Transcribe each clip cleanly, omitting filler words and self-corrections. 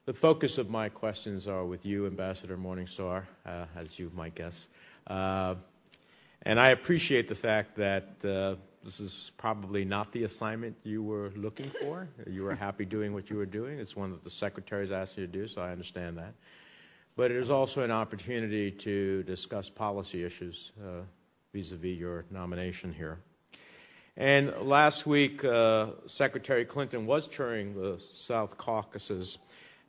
The focus of my questions are with you, Ambassador Morningstar, as you might guess. And I appreciate the fact that this is probably not the assignment you were looking for. You were happy doing what you were doing. It's one that the Secretary's asked you to do, so I understand that. But it is also an opportunity to discuss policy issues vis-a-vis your nomination here. And last week, Secretary Clinton was touring the South Caucasus,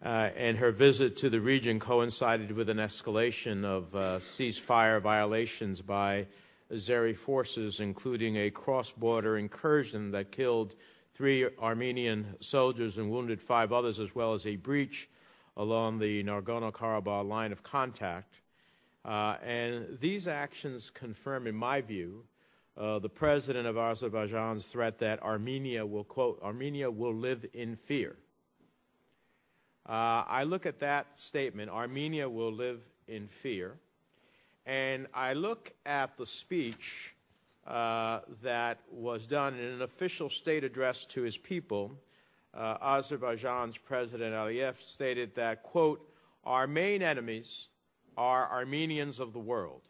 and her visit to the region coincided with an escalation of ceasefire violations by Azeri forces, including a cross-border incursion that killed 3 Armenian soldiers and wounded 5 others, as well as a breach along the Nagorno Karabakh line of contact. And these actions confirm, in my view, the president of Azerbaijan's threat that Armenia will, quote, Armenia will live in fear. I look at that statement, Armenia will live in fear, and I look at the speech that was done in an official state address to his people. Azerbaijan's President Aliyev stated that, quote, our main enemies are Armenians of the world.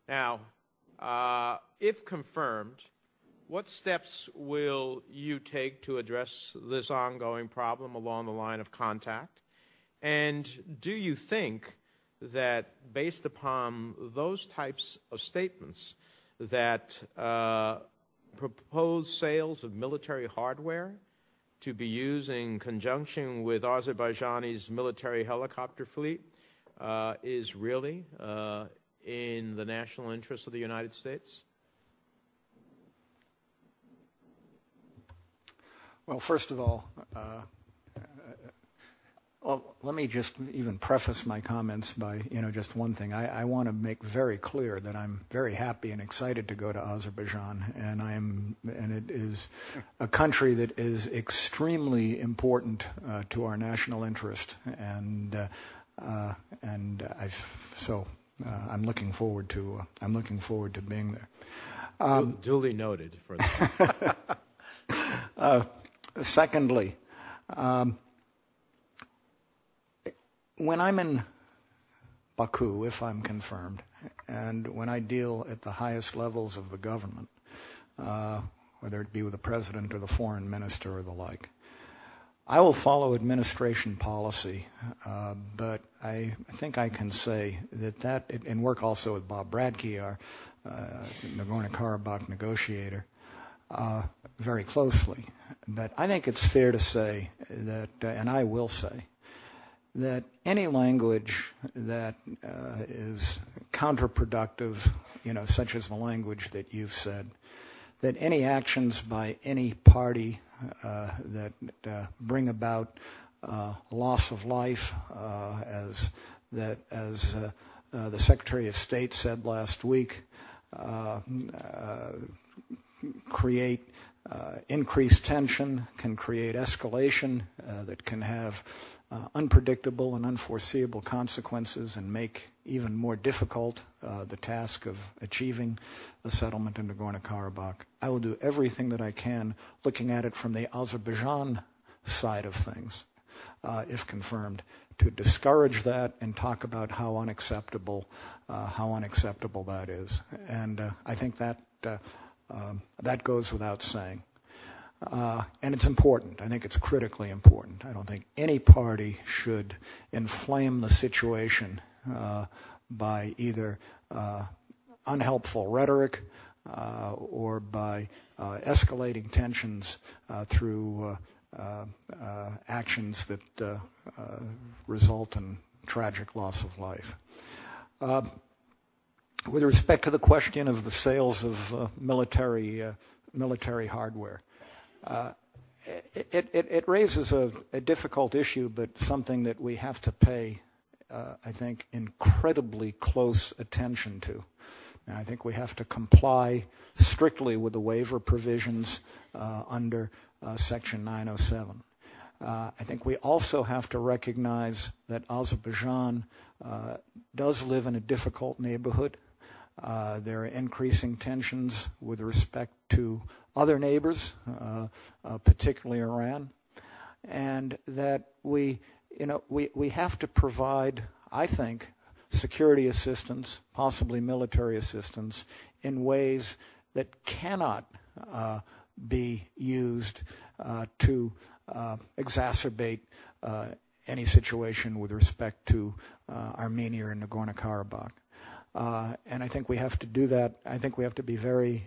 Now, if confirmed, what steps will you take to address this ongoing problem along the line of contact? And do you think that, based upon those types of statements, that proposed sales of military hardware to be used in conjunction with Azerbaijani's military helicopter fleet is really in the national interest of the United States? Well, first of all, let me just even preface my comments by, just one thing. I want to make very clear that I'm very happy and excited to go to Azerbaijan, and it is a country that is extremely important to our national interest, and I'm looking forward to being there. Duly noted for that. Secondly, when I'm in Baku, if I'm confirmed, and when I deal at the highest levels of the government, whether it be with the president or the foreign minister or the like, I will follow administration policy, but I think I can say that, and work also with Bob Bradke, our Nagorno Karabakh negotiator, very closely. But I think it's fair to say that, and I will say, that any language that is counterproductive, such as the language that you've said, that any actions by any party that bring about loss of life, as the Secretary of State said last week, create increased tension, can create escalation that can have unpredictable and unforeseeable consequences and make even more difficult the task of achieving a settlement in Nagorno-Karabakh. I will do everything that I can, looking at it from the Azerbaijan side of things, if confirmed, to discourage that and talk about how unacceptable that is. And I think that that goes without saying. And it's important. I think it's critically important. I don't think any party should inflame the situation by either unhelpful rhetoric or by escalating tensions through actions that result in tragic loss of life. With respect to the question of the sales of military hardware, it raises a difficult issue, but something that we have to pay, I think, incredibly close attention to. And I think we have to comply strictly with the waiver provisions under Section 907. I think we also have to recognize that Azerbaijan does live in a difficult neighborhood. There are increasing tensions with respect to other neighbors, particularly Iran. and that we have to provide, I think, security assistance, possibly military assistance, in ways that cannot be used to exacerbate any situation with respect to Armenia and Nagorno Karabakh. And I think we have to do that. I think we have to be very,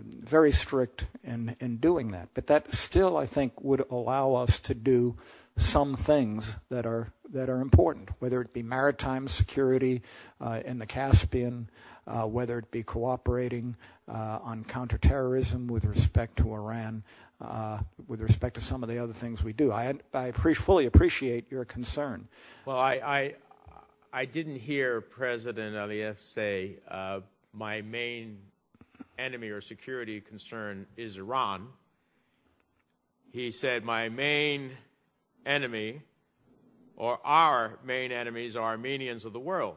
very strict in doing that. But that still, I think, would allow us to do some things that are important, whether it be maritime security in the Caspian, whether it be cooperating on counterterrorism with respect to Iran, with respect to some of the other things we do. I fully appreciate your concern. Well, I didn't hear President Aliyev say my main enemy or security concern is Iran. He said my main enemy, or our main enemies, are Armenians of the world.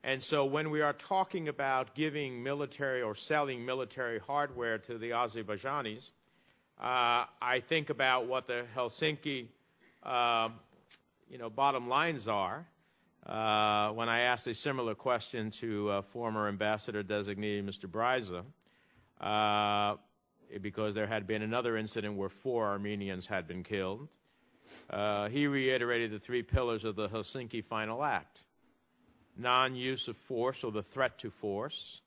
And so when we are talking about giving military or selling military hardware to the Azerbaijanis, I think about what the Helsinki bottom lines are. When I asked a similar question to former Ambassador-designee Mr. Bryza, because there had been another incident where 4 Armenians had been killed, he reiterated the 3 pillars of the Helsinki Final Act: non-use of force or the threat to force,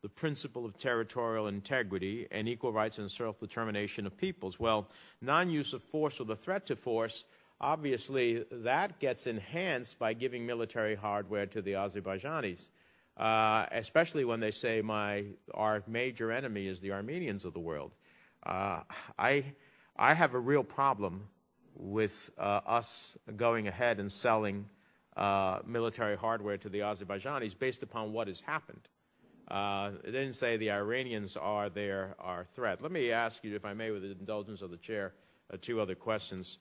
the principle of territorial integrity, and equal rights and self-determination of peoples. Well, non-use of force or the threat to force, obviously that gets enhanced by giving military hardware to the Azerbaijanis, especially when they say our major enemy is the Armenians of the world. I have a real problem with us going ahead and selling military hardware to the Azerbaijanis based upon what has happened. It didn't say the Iranians are our threat. Let me ask you, if I may, with the indulgence of the chair, 2 other questions.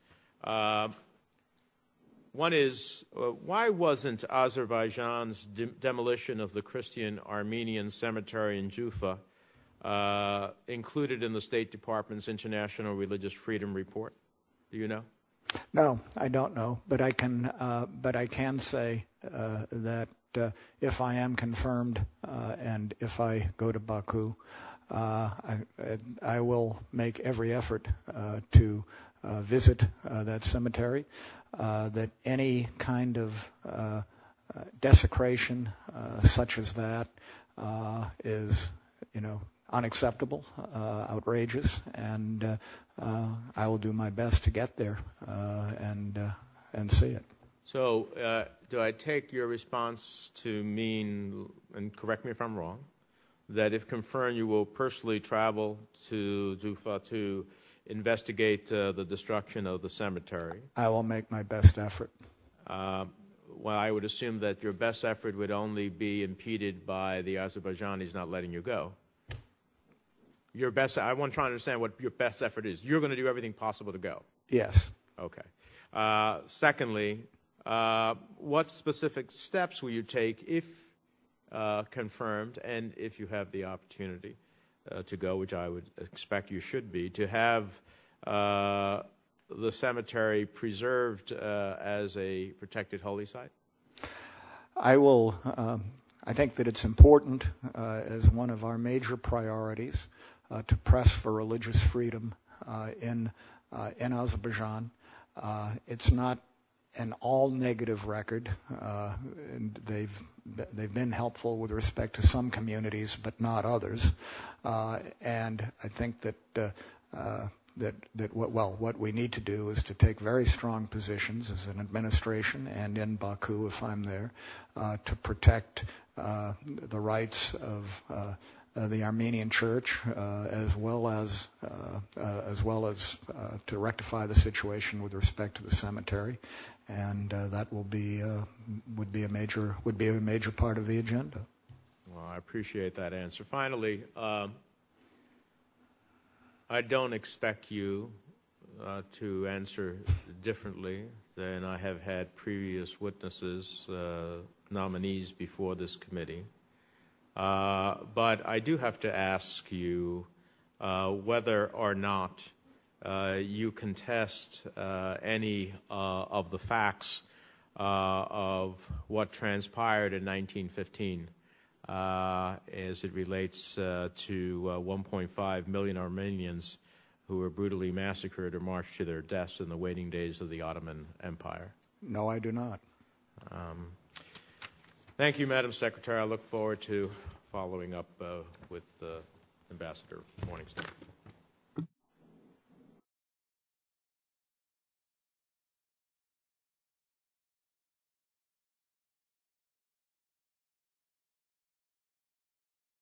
One is, why wasn't Azerbaijan's demolition of the Christian Armenian cemetery in Jufa included in the State Department's International Religious Freedom Report? Do you know? No, I don't know, but I can say that if I am confirmed and if I go to Baku, I will make every effort to visit that cemetery. That any kind of desecration such as that is, unacceptable, outrageous, and I will do my best to get there and see it. So, do I take your response to mean, and correct me if I'm wrong, that if confirmed, you will personally travel to Jufa to investigate the destruction of the cemetery? I will make my best effort. Well, I would assume that your best effort would only be impeded by the Azerbaijanis not letting you go. I want to try to understand what your best effort is. You're going to do everything possible to go? Yes. Okay. Secondly, what specific steps will you take if confirmed and if you have the opportunity to go, which I would expect you should be, to have the cemetery preserved as a protected holy site? I will. I think that it's important as one of our major priorities to press for religious freedom in Azerbaijan. It's not an all-negative record. And they've been helpful with respect to some communities, but not others. And I think that what we need to do is to take very strong positions as an administration and in Baku, if I'm there, to protect the rights of the Armenian Church, as well as to rectify the situation with respect to the cemetery, and that would be a major part of the agenda. Well, I appreciate that answer. Finally, I don't expect you to answer differently than I have had previous witnesses, nominees before this committee. But I do have to ask you whether or not you contest any of the facts of what transpired in 1915 as it relates to 1.5 million Armenians who were brutally massacred or marched to their deaths in the waning days of the Ottoman Empire? No, I do not. Thank you, Madam Secretary. I look forward to following up with Ambassador Morningstar.